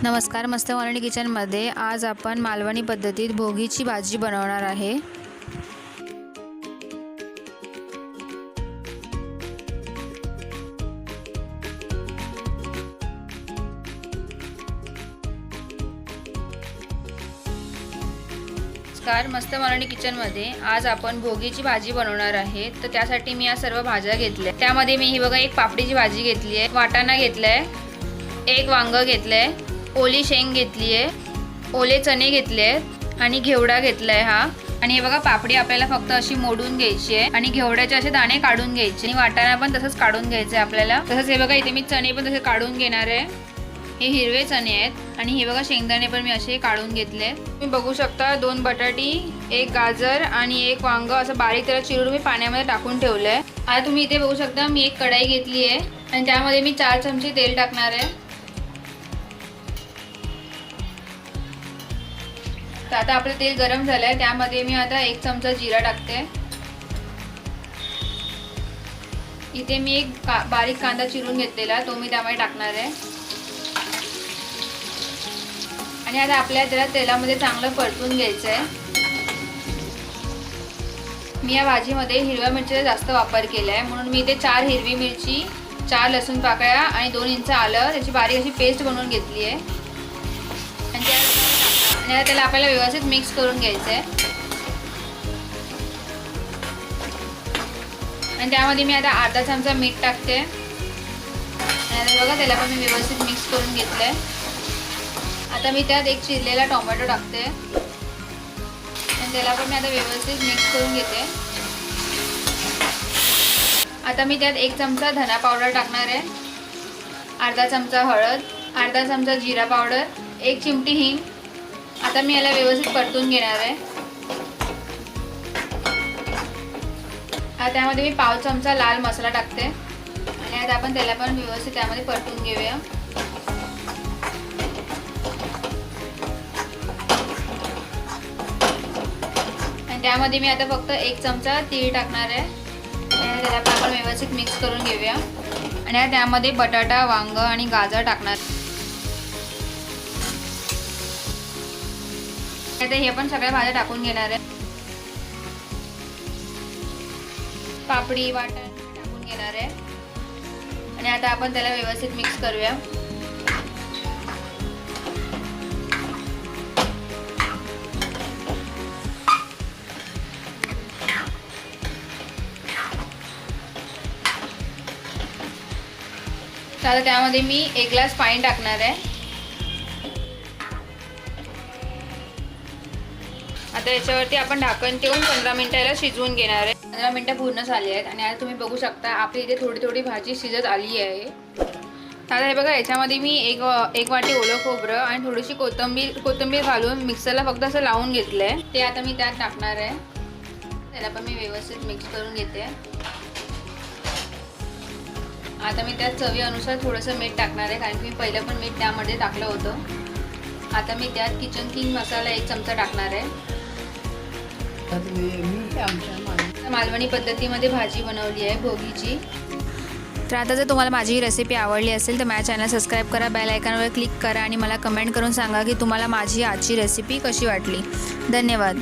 नमस्कार, मस्त मालवणी किचनमध्ये आज आपण मालवणी पद्धतीत भोगीची भाजी बनवणार आहे। नमस्कार, मस्त मालवणी किचनमध्ये आज आपण भोगीची भाजी बनवणार आहे। तर त्यासाठी मी या सर्व भाज्या घेतल्या। त्यामध्ये मी ही बघा एक पापडीची भाजी घेतली आहे, वाटाणा घेतलाय, एक वांग घेतलंय, ओली शेंग घेतली आहे, ओले चणे घेतले आहेत आणि घेवडा घेतलाय हा। आणि हे बघा पापडी आपल्याला फक्त अशी मोडून घ्यायची आहे आणि घेवड्याचे असे दाणे काढून घ्यायचे आणि वाटाणा पण तसंच काढून घ्यायचं आपल्याला। तसंच हे बघा इथे मी चणे पण तसे काढून घेणार आहे। हे हिरवे चणे आहेत आणि हे बघा शेंगदाणे पण मी असे काढून घेतले। तुम्ही बघू शकता 2 बटाटी, एक गाजर आणि एक वांग असं बारीक त्याला चिरून मी पाण्यामध्ये टाकून ठेवलंय। आता तुम्ही इथे बघू शकता मी एक कढाई घेतली आहे आणि त्यामध्ये मी 4 चमचे तेल टाकणार आहे। तर आता आपलं तेल गरम झालंय, त्यामध्ये मी आता 1 चमचा जिरा टाकते। इथे मी एक बारीक कांदा चिरून घेतलेला तो मी त्यामध्ये टाकणार आहे आणि आता आपल्याला त्याला तेलामध्ये चांगलं परतून घ्यायचं आहे। मी या भाजीमध्ये हिरव्या मिरचीचा जास्त वापर केला आहे, म्हणून मी इथे 4 हिरवी मिरची, 4 लसूण पाकळ्या आणि 2 इंच आलं त्याची बारीक अशी पेस्ट बनवून घेतली आहे आणि त्याला आपल्याला व्यवस्थित मिक्स करून घ्यायचं आहे। आणि त्यामध्ये मी आता अर्धा चमचा मीठ टाकते आणि बघा त्याला पण मी व्यवस्थित मिक्स करून घेतलंय। आता मी त्यात एक चिरलेला टोमॅटो टाकते आणि त्याला पण मी आता व्यवस्थित मिक्स करून घेते। आता मी त्यात 1 चमचा धना पावडर टाकणार आहे, अर्धा चमचा हळद, अर्धा चमचा जिरा पावडर, 1 चिमटी हिंग। आता मी याला व्यवस्थित परतून घेणार आहे। आता त्यामध्ये मी पाव चमचा लाल मसाला टाकते आणि आता आपण त्याला पण व्यवस्थित त्यामध्ये परतून घेऊया। आणि त्यामध्ये मी आता फक्त 1 चमचा तीळ टाकणार आहे आणि त्याला पण आपण व्यवस्थित मिक्स करून घेऊया। आणि त्यामध्ये बटाटा, वांग आणि गाजर टाकणार। आता हे पण सगळ्या भाज्या टाकून घेणार आहे, पापडी, वाटाणा टाकून घेणार आहे आणि आता आपण त्याला व्यवस्थित मिक्स करूया। आता त्यामध्ये मी 1 ग्लास पाणी टाकणार आहे। आता याच्यावरती आपण ढाकण ठेवून 15 मिनिटं याला शिजवून घेणार आहे। 15 मिनिटं पूर्ण झाली आहेत आणि आता तुम्ही बघू शकता आपली इथे थोडी थोडी भाजी शिजत आली आहे। आता हे बघा याच्यामध्ये मी एक वाटी ओलं खोबरं आणि थोडीशी कोथिंबीर घालून मिक्सरला फक्त असं लावून घेतलंय, ते आता मी त्यात टाकणार आहे। त्याला पण मी व्यवस्थित मिक्स करून घेते। आता मी त्यात चवीनुसार थोडंसं मीठ टाकणार आहे, कारण की मी पहिलं पण मीठ त्यामध्ये टाकलं होतं। आता मी त्यात किचन किंग मसाला 1 चमचा टाकणार आहे। मालवणी पद्धतीमध्ये भाजी बनवली आहे भोगीची। तर आता जर तुम्हाला माझी ही रेसिपी आवडली असेल तर माझ्या चॅनल सबस्क्राईब करा, बेल आयकॉनवर क्लिक करा आणि मला कमेंट करून सांगा की तुम्हाला माझी आजची रेसिपी कशी वाटली। धन्यवाद।